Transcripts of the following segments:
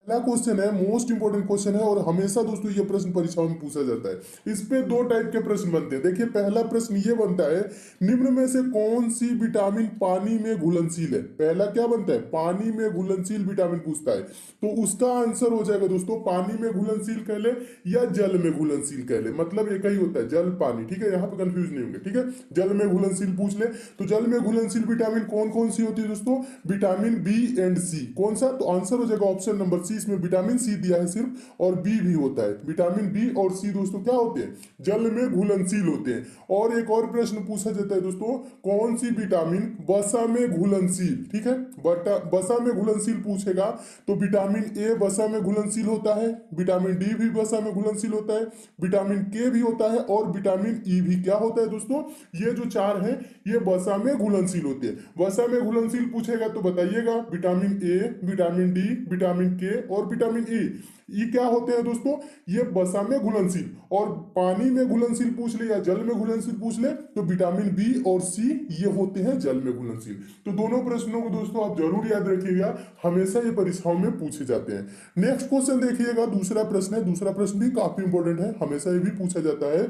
पहला क्वेश्चन है, most important question है और हमेशा दोस्तों ये प्रश्न परीक्षाओं में पूछा जाता है। इस पे दो टाइप के प्रश्न बनते हैं। देखिए पहला प्रश्न ये बनता है, निम्न में से कौन सी विटामिन पानी में घुलनशील है। पहला क्या बनता है, पानी में घुलनशील विटामिन पूछता है। तो उसका आंसर हो जाएगा दोस्तों, पानी में घुलनशील कह ले या जल में घुलनशील कह ले, मतलब एक ही होता है, जल पानी। ठीक है, यहाँ पे कंफ्यूज नहीं होंगे। ठीक है, जल में घुलनशील पूछ ले तो जल में घुलनशील विटामिन कौन कौन सी होती है दोस्तों, विटामिन बी एंड सी। कौन सा, तो आंसर हो जाएगा ऑप्शन नंबर सी। इसमें विटामिन सी दिया है सिर्फ और बी भी होता है। विटामिन बी और सी दोस्तों क्या होते हैं, जल में घुलनशील होते हैं। और एक और प्रश्न पूछा जाता है दोस्तों, कौन सी विटामिन वसा में घुलनशील। ठीक है, वसा में घुलनशील पूछेगा तो विटामिन ए वसा में घुलनशील होता है, विटामिन डी भी वसा में घुलनशील होता है, विटामिन के भी होता है और विटामिन ई भी क्या होता है दोस्तों, ये जो चार हैं ये वसा में घुलनशील होते हैं। वसा में घुलनशील पूछेगा तो बताइएगा, vitamin A, vitamin D, vitamin के और विटामिन ई, ये क्या होते हैं दोस्तों, ये वसा में घुलनशील। और पानी में घुलनशील पूछ ले या जल में घुलनशील पूछ ले तो विटामिन बी और सी ये होते हैं जल में घुलनशील। तो दोनों प्रश्नों को दोस्तों आप जरूर याद रखिएगा, हमेशा ये परीक्षाओं में पूछे जाते हैं। नेक्स्ट क्वेश्चन देखिएगा, दूसरा प्रश्न है। दूसरा प्रश्न भी काफी इंपॉर्टेंट है, हमेशा ये भी पूछा जाता है।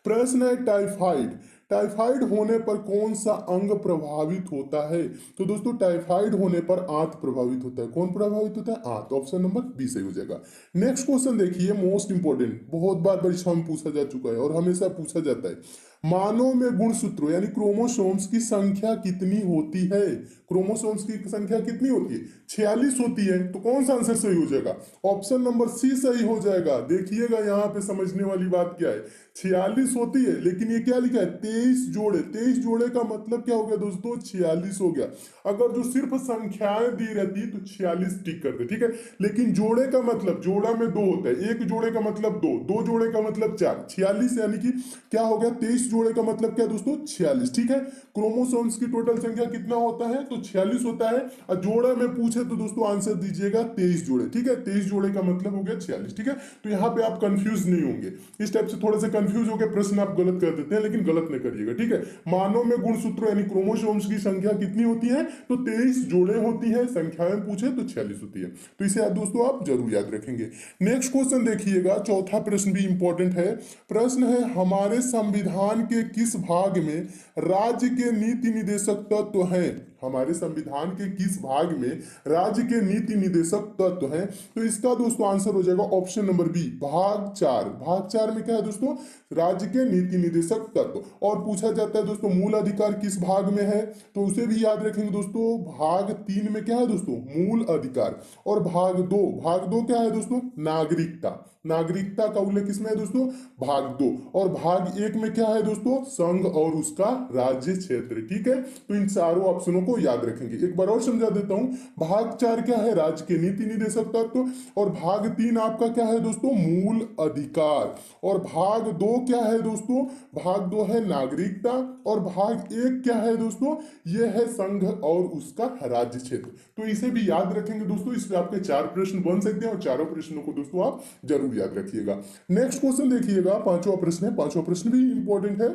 प्रश्न है टाइफाइड, टाइफाइड होने पर कौन सा अंग प्रभावित होता है। तो दोस्तों टाइफाइड होने पर आंत प्रभावित होता है। कौन प्रभावित होता है, आंत। ऑप्शन नंबर बी सही हो जाएगा। नेक्स्ट क्वेश्चन देखिए, मोस्ट इंपोर्टेंट, बहुत बार परीक्षा में पूछा जा चुका है और हमेशा पूछा जाता है। मानव में गुणसूत्रों यानी क्रोमोसोम्स की संख्या कितनी होती है। क्रोमोसोम्स की संख्या कितनी होती है, 46 होती है। तो कौन सा आंसर सही हो जाएगा, ऑप्शन नंबर सी सही हो जाएगा। देखिएगा यहाँ पे समझने वाली बात क्या है, 46 होती है लेकिन ये क्या लिखा है, 23 जोड़े। 23 जोड़े का मतलब क्या हो गया दोस्तों, 46 हो गया। अगर जो सिर्फ संख्याएं दी रहती तो 46 टिक करते। ठीक है, लेकिन जोड़े का मतलब, जोड़ा में दो होता है, एक जोड़े का मतलब दो, दो जोड़े का मतलब चार, 46 यानी कि क्या हो गया, 23 जोड़े का मतलब क्या दोस्तों, 46। ठीक है, क्रोमोसोम्स की टोटल संख्या कितना होता है, तो 46 होता है। और जोड़ा में पूछे तो दोस्तों आंसर दीजिएगा 23 जोड़े। ठीक है, 23 जोड़े का मतलब हो गया 46। ठीक है, तो यहाँ पे आप कंफ्यूज नहीं होंगे। इस टाइप से थोड़े से कंफ्यूज होकर प्रश्न आप गलत कर देते हैं, लेकिन गलत नहीं करिएगा। ठीक है, मानव में गुणसूत्रों यानी क्रोमोसोम्स की संख्या कितनी होती है, तो 23 जोड़े होती है, संख्याएं पूछे तो 46 होती है। तो इसे दोस्तों आप जरूर याद रखेंगे। नेक्स्ट क्वेश्चन देखिएगा, चौथा प्रश्न भी इंपॉर्टेंट है। प्रश्न है, हमारे संविधान के किस भाग में राज्य के नीति निदेशक तत्व हैं। हमारे संविधान के किस भाग में राज्य के नीति निदेशक तत्व हैं। तो इसका दोस्तों आंसर हो जाएगा ऑप्शन नंबर बी, भाग 4। भाग 4 में क्या है दोस्तों, राज्य के नीति निदेशक तत्व। और पूछा जाता है दोस्तों मूल अधिकार किस भाग में है, तो उसे भी याद रखेंगे दोस्तों। भाग 3 में क्या है दोस्तों, मूल अधिकार। और भाग 2, भाग 2 क्या है दोस्तों, नागरिकता। नागरिकता का उल्लेख किसमें है दोस्तों, भाग 2। और भाग 1 में क्या है दोस्तों, संघ और उसका राज्य क्षेत्र। ठीक है, तो इन चारों ऑप्शनों को याद रखेंगे। एक बार और समझा देता हूं, भाग 4 क्या है, राज्य के नीति निदेशक तत्व। और भाग 3 आपका क्या है दोस्तों, मूल अधिकार। और भाग 2 क्या है दोस्तों, भाग 2 है नागरिकता। और भाग 1 क्या है दोस्तों, यह है संघ और उसका राज्य क्षेत्र। तो इसे भी याद रखेंगे दोस्तों, इसमें आपके 4 प्रश्न बन सकते हैं और चारों प्रश्नों को दोस्तों आप जरूर याद रखिएगा। नेक्स्ट क्वेश्चन देखिएगा, पांचवा प्रश्न है। पांचवा प्रश्न भी इंपॉर्टेंट है।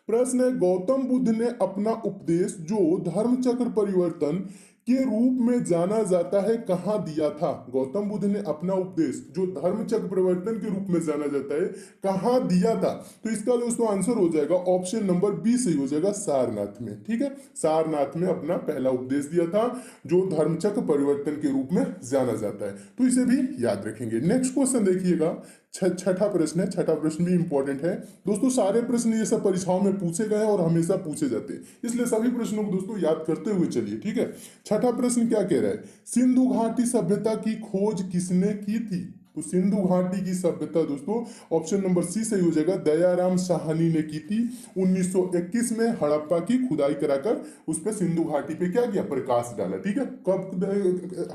प्रश्न है, गौतम बुद्ध ने अपना उपदेश जो धर्म चक्र परिवर्तन के रूप में जाना जाता है कहां दिया था। गौतम बुद्ध ने अपना उपदेश जो धर्म चक्र परिवर्तन के रूप में जाना जाता है कहां दिया था। तो इसका दोस्तों आंसर हो जाएगा ऑप्शन नंबर बी सही हो जाएगा, सारनाथ में। ठीक है, सारनाथ में अपना पहला उपदेश दिया था जो धर्म चक्र परिवर्तन के रूप में जाना जाता है। तो इसे भी याद रखेंगे। नेक्स्ट क्वेश्चन देखिएगा, छठा प्रश्न है। छठा प्रश्न भी इंपॉर्टेंट है दोस्तों, सारे प्रश्न ये सब परीक्षाओं में पूछे गए और हमेशा पूछे जाते हैं, इसलिए सभी प्रश्नों को दोस्तों याद करते हुए चलिए। ठीक है, छठा प्रश्न क्या कह रहा है, सिंधु घाटी सभ्यता की खोज किसने की थी। तो सिंधु घाटी की सभ्यता दोस्तों ऑप्शन नंबर सी सही हो जाएगा, दयाराम साहनी ने की थी। 1921 में हड़प्पा की खुदाई कराकर उस पर सिंधु घाटी पे क्या किया, प्रकाश डाला। ठीक है, कब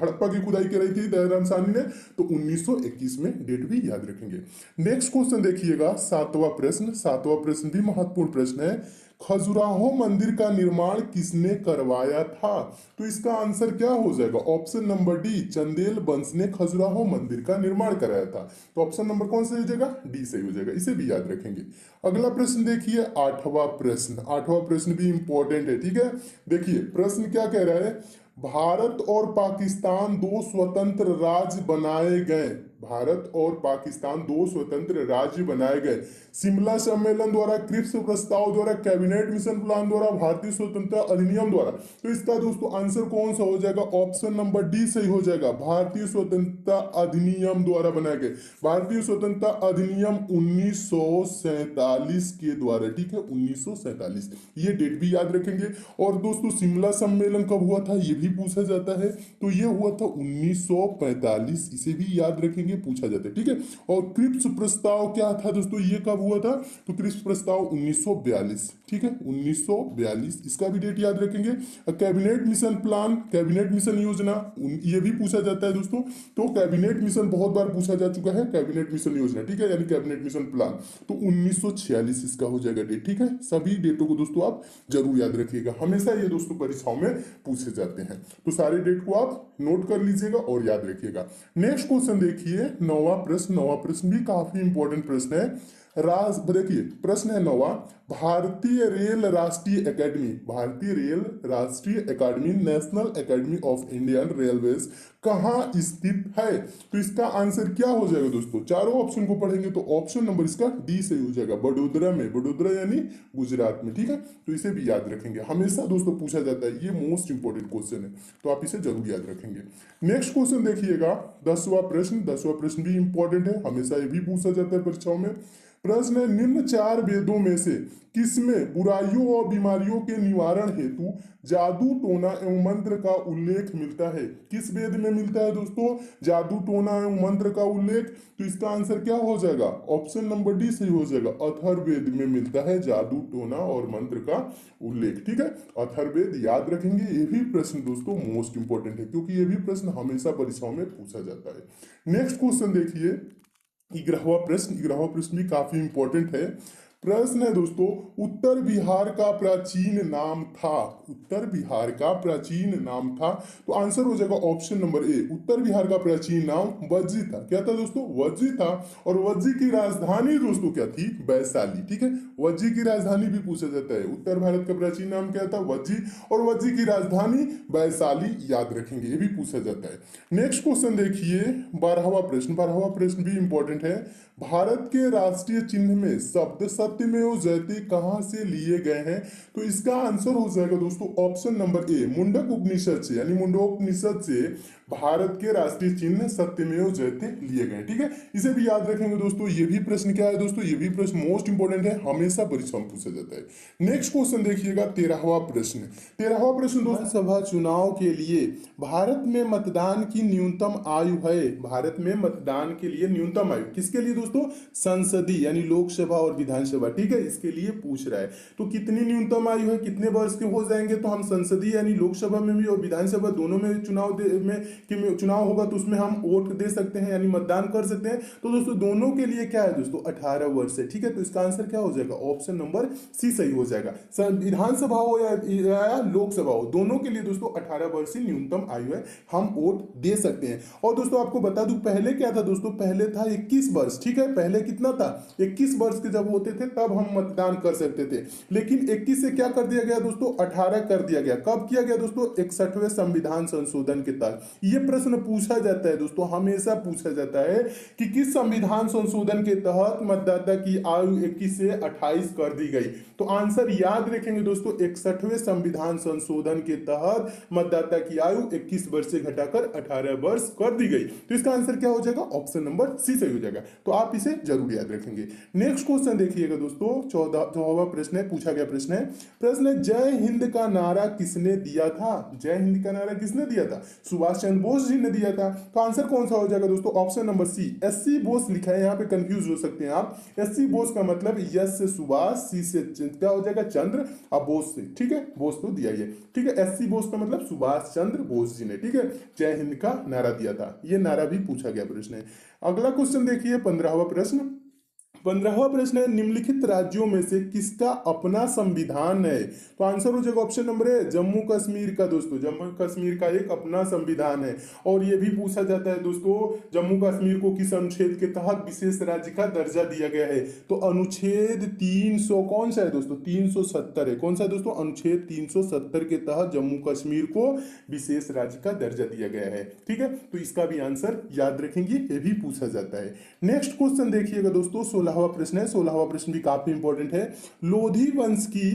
हड़प्पा की खुदाई कराई थी दयाराम साहनी ने, तो 1921 में, डेट भी याद रखेंगे। नेक्स्ट क्वेश्चन देखिएगा, सातवां प्रश्न। सातवां प्रश्न भी महत्वपूर्ण प्रश्न है। खजुराहो मंदिर का निर्माण किसने करवाया था। तो इसका आंसर क्या हो जाएगा, ऑप्शन नंबर डी, चंदेल वंश ने खजुराहो मंदिर का निर्माण कराया था। तो ऑप्शन नंबर कौन सा हो जाएगा, डी सही हो जाएगा। इसे भी याद रखेंगे। अगला प्रश्न देखिए, आठवां प्रश्न। आठवां प्रश्न भी इंपॉर्टेंट है। ठीक है, देखिए प्रश्न क्या कह रहा है, भारत और पाकिस्तान दो स्वतंत्र राज्य बनाए गए। भारत और पाकिस्तान दो स्वतंत्र राज्य बनाए गए। शिमला सम्मेलन द्वारा, क्रिप्स प्रस्ताव द्वारा, कैबिनेट मिशन प्लान द्वारा, भारतीय स्वतंत्रता अधिनियम द्वारा। तो इसका दोस्तों आंसर कौन सा हो जाएगा? ऑप्शन नंबर डी सही हो जाएगा। भारतीय स्वतंत्रता अधिनियम द्वारा बनाए गए। भारतीय स्वतंत्रता अधिनियम 1947 के द्वारा, ठीक है, 1947। ये डेट भी याद रखेंगे। और दोस्तों शिमला सम्मेलन कब हुआ था ये भी पूछा जाता है, तो ये हुआ था 1945, इसे भी याद रखेंगे, पूछा जाता है, ठीक है। और क्रिप्स प्रस्ताव क्या था दोस्तों, ये कब हुआ था? तो क्रिप्स प्रस्ताव 1942, ठीक है, 1942, इसका भी डेट याद रखेंगे। Cabinet mission plan, cabinet mission योजना, ये भी पूछा जाता है दोस्तों। तो कैबिनेट मिशन बहुत बार पूछा जा चुका है, कैबिनेट मिशन योजना, ठीक है, यानी कैबिनेट मिशन प्लान, तो 1946 इसका हो जाएगा डेट, ठीक है। सभी डेटों को दोस्तों आप जरूर याद रखिएगा, हमेशा ये दोस्तों परीक्षाओं में पूछे जाते हैं, तो सारे डेट को आप नोट कर लीजिएगा और याद रखिएगा। नेक्स्ट क्वेश्चन देखिए, नौवां प्रश्न। नौवां प्रश्न भी काफी इंपॉर्टेंट प्रश्न है। देखिए प्रश्न है नौवां, भारतीय रेल राष्ट्रीय एकेडमी, भारतीय रेल राष्ट्रीय academy, national academy of Indian railways कहाँ स्थित है? तो इसका आंसर क्या हो जाएगा दोस्तों? चारों ऑप्शन को पढ़ेंगे तो ऑप्शन नंबर इसका डी सही हो जाएगा, बड़ोदरा में, बड़ोदरा यानी गुजरात में, ठीक है। तो इसे भी याद रखेंगे, हमेशा दोस्तों पूछा जाता है, ये मोस्ट इंपोर्टेंट क्वेश्चन है, तो आप इसे जरूर याद रखेंगे। नेक्स्ट क्वेश्चन देखिएगा, 10वां प्रश्न। 10वां प्रश्न भी इंपॉर्टेंट है, हमेशा ये भी पूछा जाता है परीक्षाओं में। प्रश्न है, निम्न चार वेदों में से किसमें बुराइयों और बीमारियों के निवारण हेतु जादू टोना एवं मंत्र का उल्लेख मिलता है? किस वेद में मिलता है दोस्तों जादू टोना एवं मंत्र का उल्लेख? तो इसका आंसर क्या हो जाएगा? ऑप्शन नंबर डी सही हो जाएगा, अथर्ववेद में मिलता है जादू टोना और मंत्र का उल्लेख, ठीक है। अथर्ववेद याद रखेंगे, ये भी प्रश्न दोस्तों मोस्ट इंपोर्टेंट है, क्योंकि ये भी प्रश्न हमेशा परीक्षाओं में पूछा जाता है। नेक्स्ट क्वेश्चन देखिए, 11वां प्रश्न। 11वां प्रश्न भी काफी इंपॉर्टेंट है। प्रश्न है दोस्तों, उत्तर बिहार का प्राचीन नाम था, उत्तर बिहार का प्राचीन नाम था। तो आंसर हो जाएगा ऑप्शन नंबर ए, उत्तर बिहार का प्राचीन नाम वज्जी था। क्या था दोस्तों? वज्जी था। और वज्जी की राजधानी दोस्तों क्या थी? वैशाली, ठीक है। वज्जी की राजधानी भी पूछा जाता है, उत्तर भारत का प्राचीन नाम क्या था? वज्जी, और वज्जी की राजधानी वैशाली, याद रखेंगे, ये भी पूछा जाता है। नेक्स्ट क्वेश्चन देखिए, 12वां प्रश्न। 12वां प्रश्न भी इंपॉर्टेंट है। भारत के राष्ट्रीय चिन्ह में शब्द सत्यमेव जयते कहां से लिए गए हैं? तो इसका आंसर हो जाएगा दोस्तों ऑप्शन नंबर ए, मुंडक उपनिषद से, यानी मुंडकोपनिषद से भारत के राष्ट्रीय चिन्ह सत्यमेव जयते लिए गए, ठीक है। इसे भी याद रखेंगे दोस्तों। ये भी प्रश्न क्या है दोस्तों? ये भी प्रश्न मोस्ट इंपोर्टेंट है, हमेशा परीक्षा में पूछा जाता है। नेक्स्ट क्वेश्चन देखिएगा, 13वां प्रश्न। 13वां प्रश्न दोस्तों, सभा चुनाव के लिए भारत में मतदान की न्यूनतम आयु है। भारत में मतदान के लिए न्यूनतम आयु किसके लिए दोस्तों? संसदीय यानी लोकसभा और विधानसभा, ठीक है, इसके लिए पूछ रहा है। तो कितनी न्यूनतम आयु है, कितने वर्ष के हो जाएंगे? तो हम संसदीय यानी लोकसभा में भी और विधानसभा दोनों में चुनाव होगा तो उसमें हम वोट दे सकते हैं, यानी मतदान कर सकते हैं। तो दोस्तों दोनों के लिए क्या है दोस्तों? 18 वर्ष है, ठीक है। तो इसका आंसर क्या हो जाएगा? ऑप्शन नंबर सी सही हो जाएगा। विधानसभा हो या लोकसभा हो, दोनों के लिए दोस्तों 18 वर्ष ही न्यूनतम आयु है, हम वोट दे सकते हैं। और दोस्तों आपको बता दूं, पहले क्या था दोस्तों? पहले था 21 वर्ष, ठीक है। पहले कितना था? 21 वर्ष के जब होते थे तब हम मतदान कर सकते थे, लेकिन 21 से क्या कर दिया गया दोस्तों? 18 कर दिया गया। कब किया गया दोस्तों? 61वें संविधान संशोधन के तहत। ये प्रश्न पूछा जाता है दोस्तों, हमेशा पूछा जाता है कि किस संविधान संशोधन के तहत मतदाता की आयु 21 से 28 कर दी गई। तो आंसर याद रखेंगे दोस्तों, 61वें संविधान संशोधन के तहत मतदाता की आयु 21 वर्ष से घटाकर 18 वर्ष कर दी गई। तो इसका आंसर क्या हो जाएगा? ऑप्शन नंबर सी सही हो जाएगा। तो आप इसे जरूर याद रखेंगे। नेक्स्ट क्वेश्चन देखिएगा दोस्तों, 14वां प्रश्न है, पूछा गया प्रश्न है। प्रश्न है, जय हिंद का नारा किसने दिया था? जय हिंद का नारा किसने दिया था? सुभाष चंद्र बोस जी ने दिया था। तो आंसर कौन सा हो जाएगा दोस्तों? Option number C, SC Bose लिखा है, यहाँ पे कंफ्यूज हो सकते हैं आप। एससी बोस का मतलब यस से सुभाष, सी से क्या हो जाएगा? चंद्र, और बोस से, ठीक है, बोस तो दिया ही है, ठीक है। एससी बोस का मतलब सुभाष चंद्र बोस जी ने, ठीक है, जय हिंद का नारा दिया था। ये नारा भी पूछा गया प्रश्न है। अगला क्वेश्चन देखिए, 15वां प्रश्न। 15वां प्रश्न है, निम्नलिखित राज्यों में से किसका अपना संविधान है? तो आंसर हो जाएगा option number A, Jammu Kashmir का। दोस्तों जम्मू कश्मीर का एक अपना संविधान है। और ये भी पूछा जाता है दोस्तों, जम्मू कश्मीर को किस अनुच्छेद के तहत विशेष राज्य का दर्जा दिया गया है? तो अनुच्छेद 300 कौन सा है दोस्तों? 370 है। कौन सा है दोस्तों? अनुच्छेद 370 के तहत जम्मू कश्मीर को विशेष राज्य का दर्जा दिया गया है। ठीक है, तो इसका भी आंसर याद रखेंगे, ये भी पूछा जाता है। नेक्स्ट क्वेश्चन देखिएगा दोस्तों, 16वां प्रश्न है। 16वां प्रश्न भी काफी इंपॉर्टेंट है। लोधी वंश की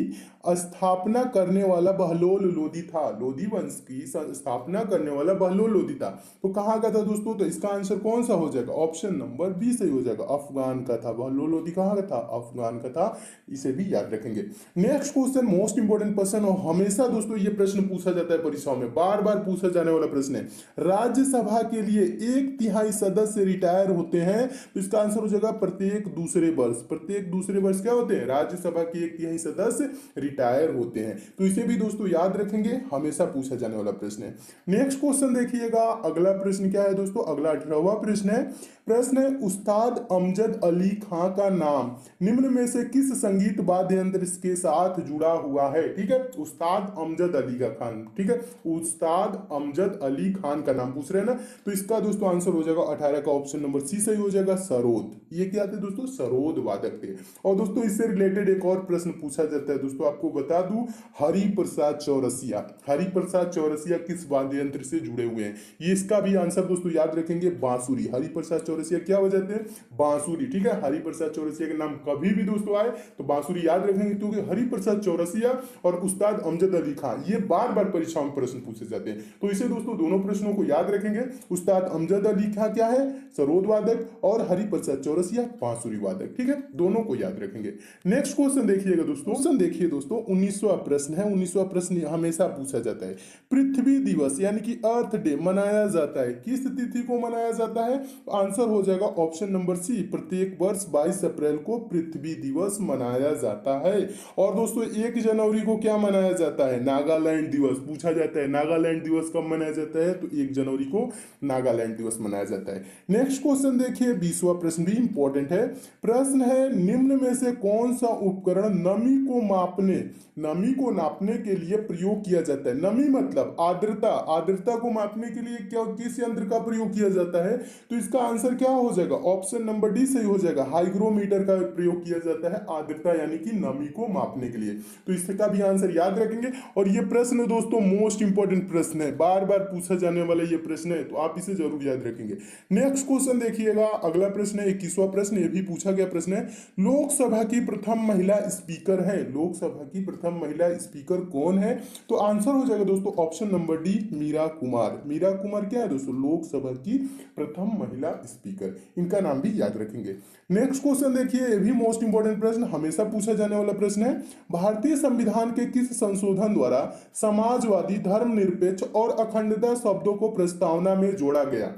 स्थापना करने वाला बहलोल लोधी था। लोधी वंश की स्थापना करने वाला बहलोल लोधी था, तो कहाँ का था दोस्तों? तो इसका आंसर कौन सा हो जाएगा? ऑप्शन नंबर बी सही हो जाएगा, अफगान का था। बहलोल लोधी कहाँ का था? अफगान का था। इसे भी याद रखेंगे। Next question most important question, और हमेशा दोस्तों ये प्रश्न पूछा जाता है परीक्षाओं में, बार बार पूछा जाने वाला प्रश्न है। राज्यसभा के लिए 1/3 सदस्य रिटायर होते हैं, तो इसका आंसर हो जाएगा प्रत्येक दूसरे वर्ष। प्रत्येक दूसरे वर्ष क्या होते हैं? राज्यसभा के 1/3 सदस्य रिटायर होते हैं। तो इसे भी दोस्तों याद रखेंगे, हमेशा पूछा जाने वाला प्रश्न है। नेक्स्ट क्वेश्चन देखिएगा, अगला प्रश्न क्या है दोस्तों? अगला 18वां प्रश्न है। प्रश्न है, उस्ताद अमजद अली खां का नाम निम्न में से किस संगीत वाद्य यंत्र के साथ जुड़ा हुआ है? ठीक है, उस्ताद अमजद अली का खान, ठीक है, उस्ताद अमजद अली खान का नाम पूछ रहे हैं ना, तो इसका दोस्तों आंसर हो जाएगा 18 का ऑप्शन नंबर सी सही हो जाएगा, सरोद। ये क्या थे दोस्तों? सरोद वादक थे। और दोस्तों इससे रिलेटेड एक और प्रश्न पूछा जाता है दोस्तों, आपको बता दूं, हरिप्रसाद चौरसिया। हरिप्रसाद चौरसिया किस वाद्य यंत्र से जुड़े हुए हैं? ये इसका भी आंसर दोस्तों याद रखेंगे, बांसुरी। हरिप्रसाद चौरसिया क्या बजाते हैं? बांसुरी। ठीक है, हरिप्रसाद चौरसिया के नाम कभी भी दोस्तों आए तो बांसुरी याद रखेंगे, क्योंकि हरिप्रसाद चौरसिया और उस्ताद अमजद अली खान ये बार बार परीक्षाओं में प्रश्न पूछे जाते हैं, तो इसे दोस्तों दोनों प्रश्नों को याद रखेंगे। उस्ताद अमजद अली खान क्या है? सरोद वादक, और हरिप्रसाद चौरसिया बांसुरी वादक। ठीक है, दोनों को याद रखेंगे। नेक्स्ट क्वेश्चन देखिएगा दोस्तों, क्वेश्चन देखिए दोस्तों, 19वां प्रश्न है। 19वां प्रश्न हमेशा पूछा जाता है। पृथ्वी दिवस यानी कि अर्थ डे मनाया जाता है, किस तिथि को मनाया जाता है? आंसर हो जाएगा ऑप्शन नंबर सी, प्रत्येक वर्ष 22 अप्रैल को पृथ्वी दिवस मनाया जाता है। और दोस्तों 1 जनवरी को क्या मनाया जाता है? नागालैंड दिवस। पूछा जाता है नागालैंड दिवस कब मनाया जाता है? तो 1 जनवरी को नागालैंड दिवस मनाया जाता है। नेक्स्ट क्वेश्चन देखिए, 20वां प्रश्न भी इंपॉर्टेंट है। प्रश्न है, निम्न में से कौन सा उपकरण नमी को नापने के लिए प्रयोग किया जाता है? नमी मतलब आर्द्रता। आर्द्रता को मापने के लिए क्या किस यंत्र का प्रयोग किया जाता है? तो इसका आंसर क्या हो जाएगा? ऑप्शन नंबर डी सही हो जाएगा, हाइग्रोमीटर का प्रयोग किया जाता है आर्द्रता यानी कि नमी को मापने के लिए। तो इसका भी आंसर याद रखेंगे। और ये प्रश्न दोस्तों मोस्ट इंपोर्टेंट प्रश्न है, बार बार पूछा जाने वाला ये प्रश्न है, तो आप इसे जरूर याद रखेंगे। नेक्स्ट क्वेश्चन देखिएगा, अगला प्रश्न है 21वां प्रश्न, ये भी पूछा गया प्रश्न है। लोकसभा की प्रथम महिला स्पीकर है। लोकसभा की प्रथम महिला स्पीकर कौन है? तो आंसर हो जाएगा दोस्तों option number D, Meera Kumar. Meera Kumar क्या है दोस्तों? लोकसभा की प्रथम महिला स्पीकर। इनका नाम भी याद रखेंगे। नेक्स्ट क्वेश्चन देखिए, ये भी मोस्ट इंपोर्टेंट प्रश्न, हमेशा पूछा जाने वाला प्रश्न है। भारतीय संविधान के किस संशोधन द्वारा समाजवादी, धर्मनिरपेक्ष और अखंडता शब्दों को प्रस्तावना में जोड़ा गया?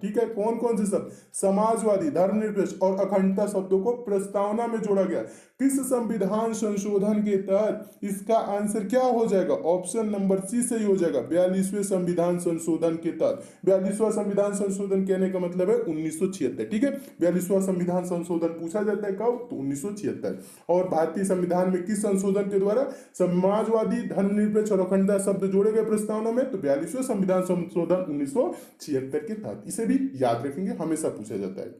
ठीक है, कौन कौन से शब्द? समाजवादी, धर्मनिरपेक्ष और अखंडता शब्दों को प्रस्तावना में जोड़ा गया। किस संविधान संशोधन के तहत? इसका आंसर क्या हो जाएगा? ऑप्शन नंबर सी सही हो जाएगा, 42वें संविधान संशोधन के तहत। 42वां संविधान संशोधन कहने का मतलब है 1976। ठीक है, 42वां संविधान संशोधन पूछा जाता है कब? तो 1976। और भारतीय संविधान में किस संशोधन के द्वारा समाजवादी, धर्मनिरपेक्ष और अखंडता शब्द जोड़े गए प्रस्तावना में? तो 42वें संविधान संशोधन 1976 के तहत। इसे भी याद रखेंगे, हमेशा पूछा जाता है।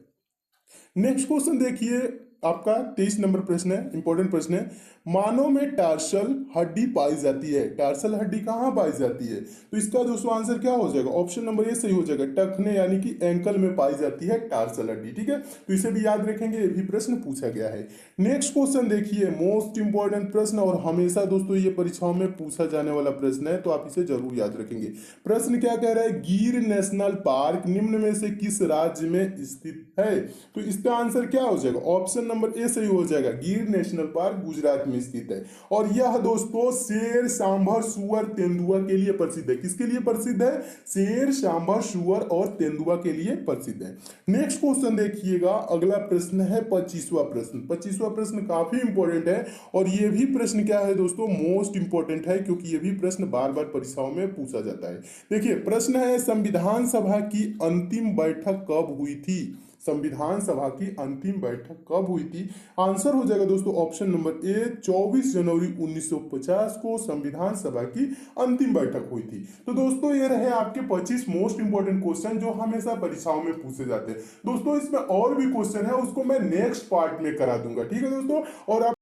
नेक्स्ट क्वेश्चन देखिए, आपका 23 नंबर प्रश्न है, इंपॉर्टेंट प्रश्न है। मानव में टार्सल हड्डी पाई जाती है। टार्सल हड्डी कहाँ पाई जाती है? तो इसका दोस्तों आंसर क्या हो जाएगा? ऑप्शन नंबर ए सही हो जाएगा, टखने यानी कि एंकल में पाई जाती है टार्सल हड्डी। ठीक है, तो इसे भी याद रखेंगे, ये भी प्रश्न पूछा गया है। नेक्स्ट क्वेश्चन देखिए, मोस्ट इंपॉर्टेंट प्रश्न, और हमेशा दोस्तों ये परीक्षाओं में पूछा जाने वाला प्रश्न है, तो आप इसे जरूर याद रखेंगे। प्रश्न क्या कह रहा है? गिर नेशनल पार्क निम्न में से किस राज्य में स्थित है? तो इसका आंसर क्या हो जाएगा? ऑप्शन नंबर ए सही हो जाएगा, गिर नेशनल पार्क गुजरात में स्थित है। और यह दोस्तों शेर, सांभर, सुअर, तेंदुआ के लिए प्रसिद्ध है। किसके लिए प्रसिद्ध है? शेर, सांभर, सुअर और तेंदुआ के लिए प्रसिद्ध है। नेक्स्ट क्वेश्चन देखिएगा, अगला प्रश्न है 25वां प्रश्न। 25वां प्रश्न काफी इंपॉर्टेंट है, और यह भी प्रश्न क्या है दोस्तों? मोस्ट इंपॉर्टेंट है, क्योंकि यह भी प्रश्न बार बार परीक्षाओं में पूछा जाता है। देखिए प्रश्न है, संविधान सभा की अंतिम बैठक कब हुई थी? संविधान सभा की अंतिम बैठक कब हुई थी? आंसर हो जाएगा दोस्तों ऑप्शन नंबर ए, 24 जनवरी 1950 को संविधान सभा की अंतिम बैठक हुई थी। तो दोस्तों ये रहे आपके 25 मोस्ट इंपोर्टेंट क्वेश्चन जो हमेशा परीक्षाओं में पूछे जाते हैं। दोस्तों इसमें और भी क्वेश्चन है, उसको मैं नेक्स्ट पार्ट में करा दूंगा, ठीक है दोस्तों। और आप